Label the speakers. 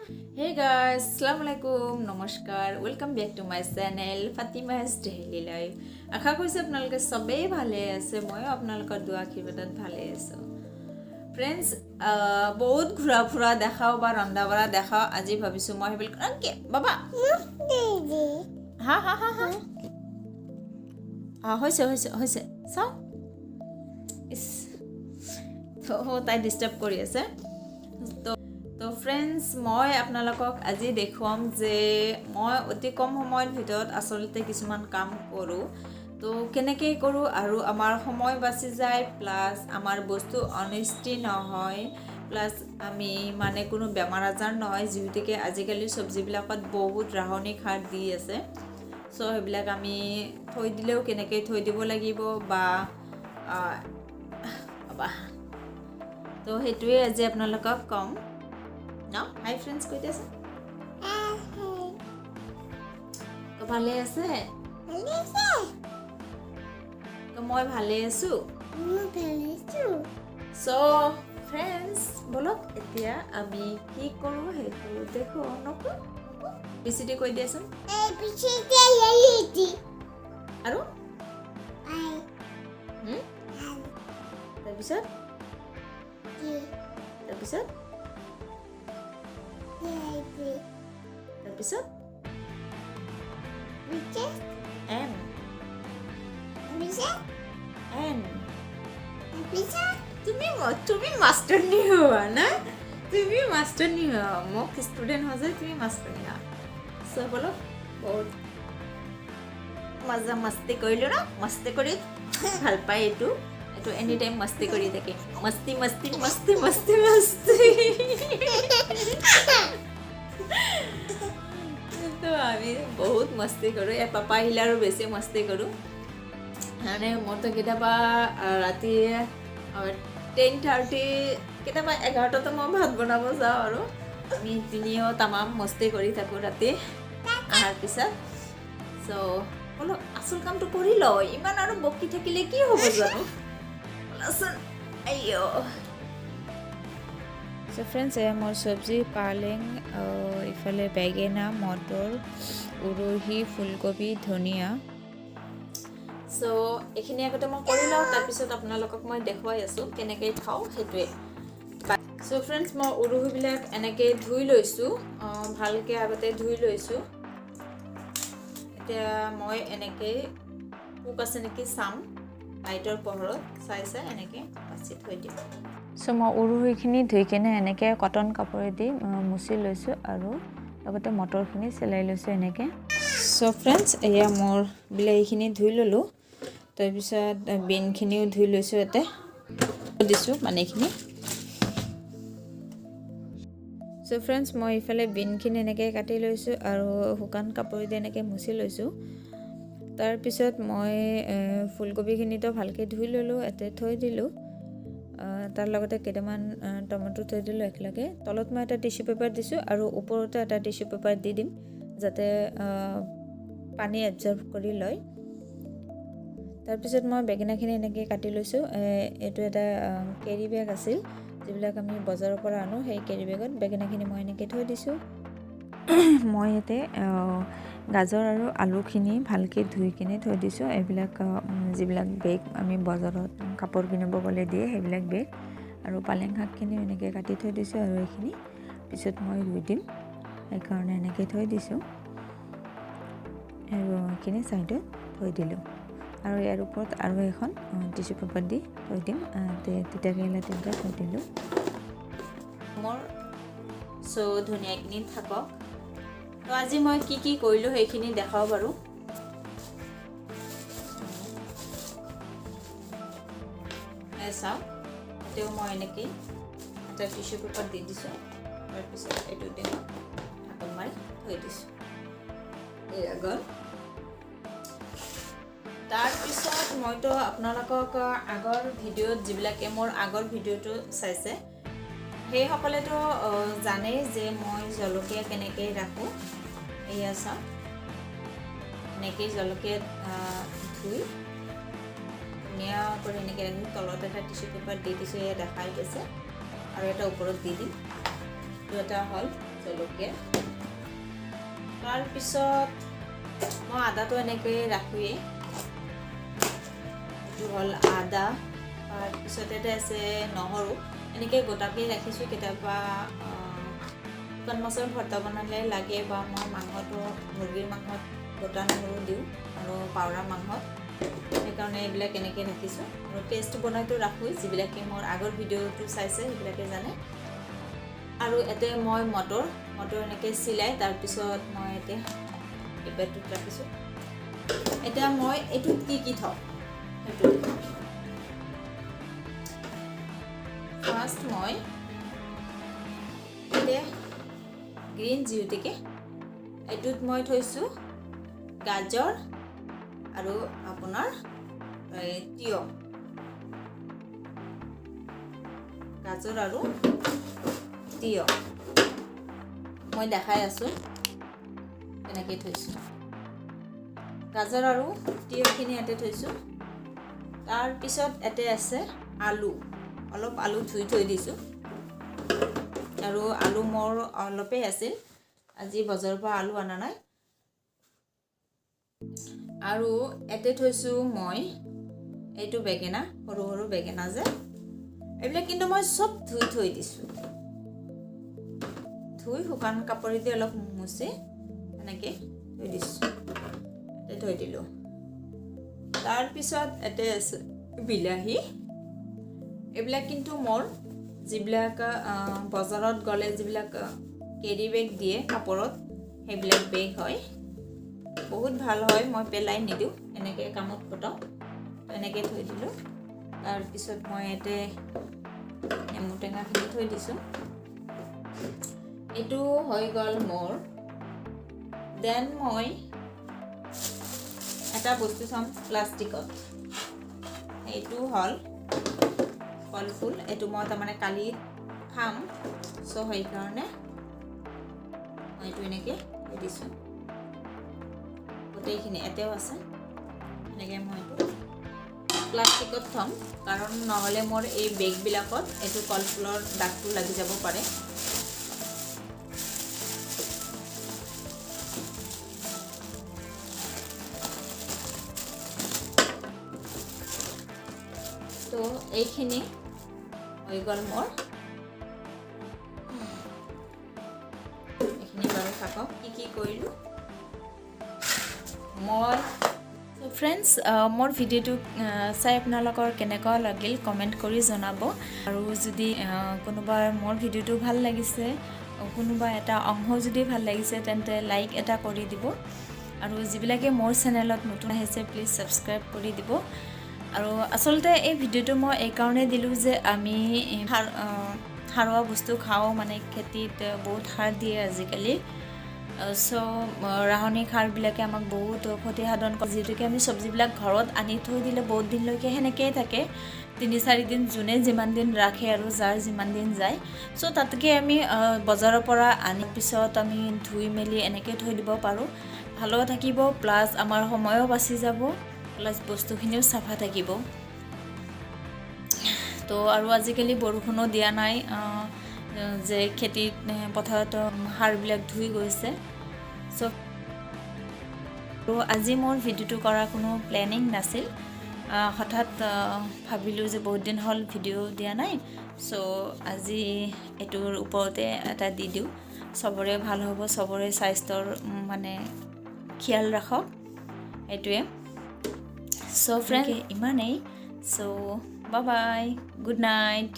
Speaker 1: Hey guys, Assalamualaikum, Namaskar, welcome back to my channel Fatima's Daily Life. আশা কৰিছো আপোনালোকে সবেই ভালে আছে মই আপোনালোকৰ দোৱা আশীৰ্বাদত ভালে আছো ফ্ৰেন্ডস বহুত ঘুৰা ফুৰা দেখাও বা ৰন্ধা বঢ়া দেখাও আজি ভাবিছো মই হেবিল কি বাবা হা হা হা হা হৈছে চাও তো তাই ডিস্টার্ব কৰি আছে তো ফ্ৰেন্ডস মই আপোনালোকক আজি দেখুৱাম যে মই অতি কম সময়ৰ ভিতৰত আসলতে কিছুমান কাম কৰোঁ তো কেনেকৈ কৰোঁ আৰু আমাৰ সময় বাচি যায় প্লাস আমাৰ বস্তু অনিষ্টি নহয় প্লাস আমি মানে কোনো বেমাৰ আজাৰ নহয় যিহেতুকে আজিকালি চব্জিবিলাকত বহুত ৰাসায়নিক সাৰ দি আছে সো সেইবিলাক আমি থৈ দিলেও কেনেকৈ থৈ দিব লাগিব বা তো সেইটোৱে আজি আপোনালোকক কম No? Hi friends, কই আছে? তো ভালে আছে? ভালে আছে? তো মই ভালে আছো? ভালে আছো। So, friends, বলক এতিয়া আমি কি কৰো হেতু দেখো নকো? বিসিডি কই দিয়াছোন? বিসিডি ইয়াইটি। আৰু? তাৰপিছত? তাৰপিছত? তাৰপিছত M N তুমি মাস্টার নি হওয়া না তুমি মাস্টার নি হওয়া মোক স্টুডেন্ট हो जाए তুমি মাস্টার নি সো বলো বহুত মজা মস্তি কৰিলো না মস্তি কৰি ভাল পাই এটো এনি টাইম মস্তি কৰি থাকে মস্তি মস্তি মস্তি মস্তি মস্তি তো আমি বহুত মস্তি কৰো এ পাপা আহিলাৰো বেছি মস্তি কৰো মানে মতো কেতিয়াবা ৰাতি 10:30 কেতিয়াবা 11টাতে মই ভাত বনাব যাওঁ আৰু আমি তিনিও তামাম মস্তি কৰি থাকো ৰাতি আহাৰ পিছত সো বলো আসল কামটো কৰি ল ইমান আৰু বকি থাকিলে কি হ'ব জানো লসন আইও So friends, I am sabji পালেং ইফালে বেগেনা মটৰ উৰহি ফুলকবি ধনিয়া সো এখিনি আগতে মই কৰি লওঁ তাৰ পিছত আপোনালোকক মই দেখুৱাই আছো কেনেকৈ খাও হেতুৱে সো ফ্ৰেন্ডস মই উৰহি বিলাক এনেকৈ ধুই লৈছো ভালকৈ আগতে ধুই লৈছো এতিয়া মই এনেকৈ পোক আছে নেকি চাম লাইটৰ পোহৰত চাই এনেকৈ বাছি থৈ দিম সো মই উৰহিখিনি ধুই কেনে এনেকৈ কটন কাপোৰেদি মুছি লৈছোঁ আৰু লগতে মটৰখিনি চিলাই লৈছোঁ এনেকৈ সো ফ্ৰেন্ডস এয়া মোৰ বিলাহীখিনি ধুই ল'লোঁ তাৰপিছত বিনখিনিও ধুই লৈছোঁ ইয়াতে দিছোঁ পানীখিনি সো ফ্ৰেন্ডস মই ইফালে বিনখিনি এনেকৈ কাটি লৈছোঁ আৰু শুকান কাপোৰেদি এনেকৈ মুছি লৈছোঁ তাৰপিছত মই ফুলকবিখিনিতো ভালকৈ ধুই ল'লোঁ ইয়াতে থৈ দিলোঁ তাৰ লগতে কেইটামান টমেটো থৈ দিলোঁ একেলগে তলত মই এটা টিস্যু পেপাৰ দিছোঁ আৰু ওপৰতে এটা টিস্যু পেপাৰ দি দিম যাতে পানী এবজৰ্ব কৰি লয় তাৰপিছত মই বেগেনাখিনি এনেকৈ কাটি লৈছোঁ এইটো এটা কেৰি বেগ আছিল যিবিলাক আমি বজাৰৰ পৰা আনো সেই কেৰি বেগত বেগেনাখিনি মই এনেকৈ থৈ দিছোঁ মই ইয়াতে গাজৰ আৰু আলুখিনি ভালকৈ ধুই কিনে থৈ দিছোঁ এইবিলাক যিবিলাক বেগ আমি বজাৰত কাপোৰ কিনিব গ'লে দিয়ে সেইবিলাক বেগ আৰু পালেং শাকখিনি এনেকৈ কাটি থৈ দিছোঁ আৰু এইখিনি পিছত মই ৰুই দিম সেইকাৰণে এনেকৈ থৈ দিছোঁ আৰু এইখিনি ছাইডত থৈ দিলোঁ আৰু ইয়াৰ ওপৰত আৰু এখন টিস্যু পেপাৰ দি থৈ দিম তিতাকেৰেলা তিনিটা থৈ দিলোঁ মোৰ সো ধুনীয়াখিনি থাকক তো আজি মই কি কৰিলোঁ সেইখিনি দেখাও বাৰু চাওক এতিয়াও মই এনেকৈ এটা টিস্যু পেপাৰ দি দিছোঁ তাৰপিছত এইটো দি ঢাকন মাৰি থৈ দিছোঁ এই আগত তাৰপিছত মইতো আপোনালোকক আগৰ ভিডিঅ'ত যিবিলাকে মোৰ আগৰ ভিডিঅ'টো চাইছে সেইসকলেতো জানেই যে মই জলকীয়া কেনেকৈ ৰাখোঁ এয়া চাওক এনেকৈ জলকীয়া ধুই ধুনীয়া কৰি এনেকৈ ৰাখি তলত এটা টিস্যু পেপাৰ দি দিছোঁ এয়া দেখাই গৈছে আৰু এটা ওপৰত দি দিম এইটো এটা হ'ল জলকীয়া তাৰপিছত মই আদাটো এনেকৈ ৰাখোৱেই এইটো হ'ল আদা তাৰপিছত এটা আছে নহৰু এনেকৈ গোটাকৈ ৰাখিছোঁ কেতিয়াবা শুকান মাছৰ ভৰ্তা বনালে লাগে বা মই মাংসটো মুৰ্গীৰ মাংসত গোটা নহৰু দিওঁ আৰু পাউৰা মাংসত সেইকাৰণে এইবিলাক এনেকৈ ৰাখিছোঁ আৰু পেষ্ট বনাইতো ৰাখোঁ যিবিলাকে মোৰ আগৰ ভিডিঅ'টো চাইছে সেইবিলাকে জানে আৰু এতিয়া মই মটৰ এনেকৈ চিলাই তাৰপিছত মই এতিয়া এই বেগটোত ৰাখিছোঁ এতিয়া মই এইটোত কি থওঁ সেইটো ফাৰ্ষ্ট মই এতিয়া গ্ৰীণ যিহেতুকে এইটোত মই থৈছোঁ গাজৰ আৰু আপোনাৰ তিয়ঁহ গাজৰ আৰু তিয়ঁহ মই দেখাই আছোঁ এনেকৈ থৈছোঁ গাজৰ আৰু তিয়ঁহখিনি ইয়াতে থৈছোঁ তাৰপিছত ইয়াতে আছে আলু অলপ আলু ধুই থৈ দিছোঁ আৰু আলু মোৰ অলপেই আছিল আজি বজাৰৰ পৰা আলু অনা নাই আৰু ইয়াতে থৈছোঁ মই এইটো বেঙেনা সৰু সৰু বেঙেনা যে এইবিলাক কিন্তু মই চব ধুই থৈ দিছোঁ ধুই শুকান কাপোৰেদি অলপ মুচি এনেকৈ থৈ দিছোঁ থৈ দিলোঁ তাৰপিছত ইয়াতে আছে বিলাহী এইবিলাক কিন্তু মোৰ যিবিলাক বজাৰত গ'লে যিবিলাক কেৰি বেগ দিয়ে কাপোৰত সেইবিলাক বেগ হয় বহুত ভাল হয় মই পেলাই নিদিওঁ এনেকৈ কামত খটাওঁ এনেকৈ থৈ দিলোঁ তাৰপিছত মই ইয়াতে নেমু টেঙাখিনি থৈ দিছোঁ এইটো হৈ গ'ল মোৰ দেন মই এটা বস্তু চাম প্লাষ্টিকত এইটো হ'ল কলফুল এইটো মই তাৰমানে কালি খাম চ' সেইকাৰণে মই এইটো এনেকৈ থৈ দিছোঁ গোটেইখিনি এতিয়াও আছে এনেকৈ মই এইটো প্লাষ্টিকত থ'ম কাৰণ নহ'লে মোৰ এই বেগবিলাকত এইটো কলফুলৰ দাগটো লাগি যাব পাৰে তো এইখিনি হৈ গ'ল মোৰ এইখিনি বাৰু থাকক কি কৰিলোঁ মই ফ্ৰেণ্ডছ মোৰ ভিডিঅ'টো চাই আপোনালোকৰ কেনেকুৱা লাগিল কমেণ্ট কৰি জনাব আৰু যদি কোনোবা মোৰ ভিডিঅ'টো ভাল লাগিছে কোনোবা এটা অংশ যদি ভাল লাগিছে তেন্তে লাইক এটা কৰি দিব আৰু যিবিলাকে মোৰ চেনেলত নতুন আহিছে প্লিজ ছাবস্ক্ৰাইব কৰি দিব আৰু আচলতে এই ভিডিঅ'টো মই এইকাৰণে দিলোঁ যে আমি সাৰুৱা বস্তু খাওঁ মানে খেতিত বহুত সাৰ দিয়ে আজিকালি চ' ৰাসায়নিক সাৰবিলাকে আমাক বহুত ক্ষতি সাধন কৰে যিহেতুকে আমি চব্জিবিলাক ঘৰত আনি থৈ দিলে বহুত দিনলৈকে সেনেকৈয়ে থাকে 3-4 দিন যোনে যিমান দিন ৰাখে আৰু যাৰ যিমান দিন যায় চ' তাতকৈ আমি বজাৰৰ পৰা আনি পিছত আমি ধুই মেলি এনেকৈ থৈ দিব পাৰোঁ ভালো থাকিব প্লাছ আমাৰ সময়ো বাচি যাব প্লাছ বস্তুখিনিও চাফা থাকিব তো আৰু আজিকালি বৰষুণো দিয়া নাই যে খেতিত পথাৰত সাৰবিলাক ধুই গৈছে চ' তো আজি মোৰ ভিডিঅ'টো কৰাৰ কোনো প্লেনিং নাছিল হঠাৎ ভাবিলোঁ যে বহুত দিন হ'ল ভিডিঅ' দিয়া নাই চ' আজি এইটোৰ ওপৰতে এটা দি দিওঁ চবৰে ভাল হ'ব চবৰে স্বাস্থ্যৰ মানে খিয়াল ৰাখক এইটোৱে চ' ফ্ৰেণ্ড ইমানেই চ' বাই বাই গুড নাইট